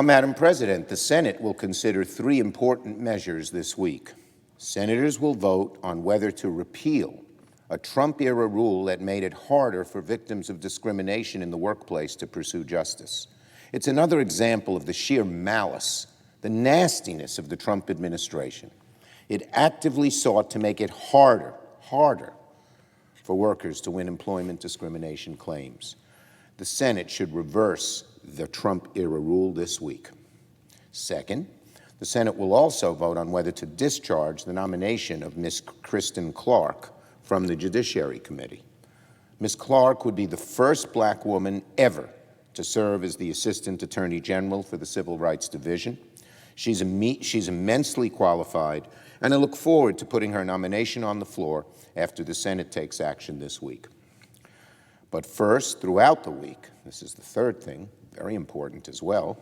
Madam President, the Senate will consider three important measures this week. Senators will vote on whether to repeal a Trump-era rule that made it harder for victims of discrimination in the workplace to pursue justice. It's another example of the sheer malice, the nastiness of the Trump administration. It actively sought to make it harder for workers to win employment discrimination claims. The Senate should reverse the Trump-era rule this week. Second, the Senate will also vote on whether to discharge the nomination of Ms. Kristen Clarke from the Judiciary Committee. Ms. Clarke would be the first Black woman ever to serve as the Assistant Attorney General for the Civil Rights Division. She's immensely qualified, and I look forward to putting her nomination on the floor after the Senate takes action this week. But first, throughout the week, this is the third thing, very important as well,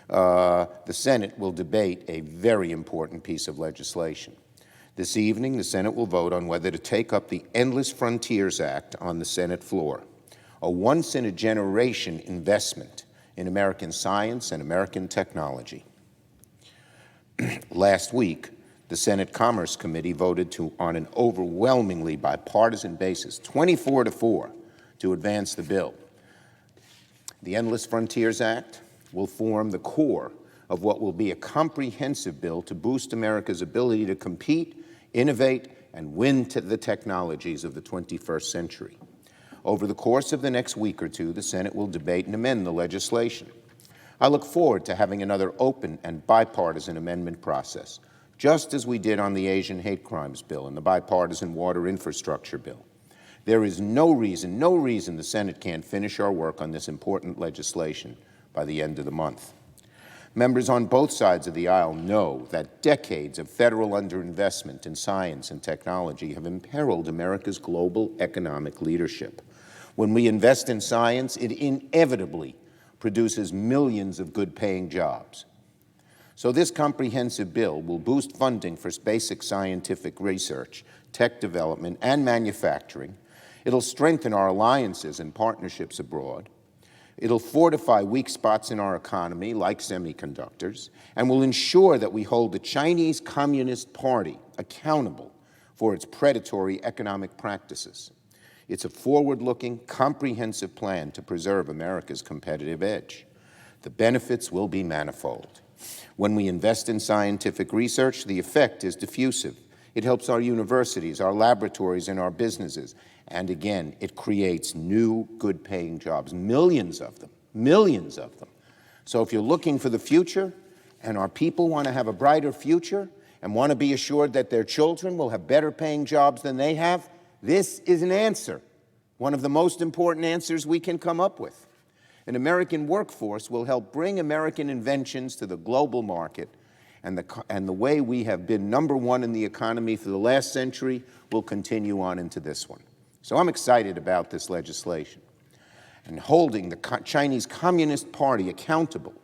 the Senate will debate a very important piece of legislation. This evening, the Senate will vote on whether to take up the Endless Frontiers Act on the Senate floor, a once-in-a-generation investment in American science and American technology. Last week, the Senate Commerce Committee voted on an overwhelmingly bipartisan basis, 24-4, to advance the bill. The Endless Frontiers Act will form the core of what will be a comprehensive bill to boost America's ability to compete, innovate, and win the technologies of the 21st century. Over the course of the next week or two, the Senate will debate and amend the legislation. I look forward to having another open and bipartisan amendment process, just as we did on the Asian hate crimes bill and the bipartisan water infrastructure bill. There is no reason the Senate can't finish our work on this important legislation by the end of the month. Members on both sides of the aisle know that decades of federal underinvestment in science and technology have imperiled America's global economic leadership. When we invest in science, it inevitably produces millions of good-paying jobs. So this comprehensive bill will boost funding for basic scientific research, tech development, and manufacturing. It'll strengthen our alliances and partnerships abroad. It'll fortify weak spots in our economy, like semiconductors, and will ensure that we hold the Chinese Communist Party accountable for its predatory economic practices. It's a forward-looking, comprehensive plan to preserve America's competitive edge. The benefits will be manifold. When we invest in scientific research, the effect is diffusive. It helps our universities, our laboratories, and our businesses. And again, it creates new, good-paying jobs, millions of them. So if you're looking for the future, and our people want to have a brighter future, and want to be assured that their children will have better-paying jobs than they have, this is an answer, one of the most important answers we can come up with. An American workforce will help bring American inventions to the global market, and the way we have been number one in the economy for the last century will continue on into this one. So I'm excited about this legislation. And holding the Chinese Communist Party accountable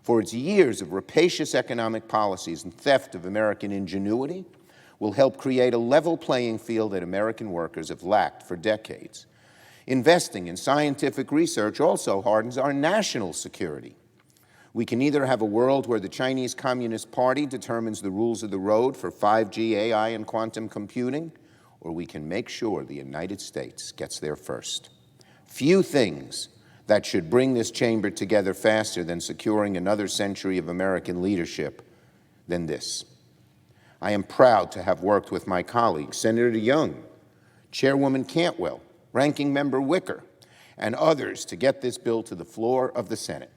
for its years of rapacious economic policies and theft of American ingenuity will help create a level playing field that American workers have lacked for decades. Investing in scientific research also hardens our national security. We can either have a world where the Chinese Communist Party determines the rules of the road for 5G, AI, and quantum computing, or we can make sure the United States gets there first. Few things that should bring this chamber together faster than securing another century of American leadership than this. I am proud to have worked with my colleagues, Senator Young, Chairwoman Cantwell, Ranking Member Wicker, and others to get this bill to the floor of the Senate.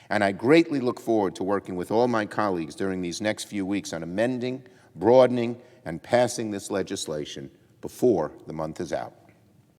And I greatly look forward to working with all my colleagues during these next few weeks on amending, broadening, and passing this legislation before the month is out.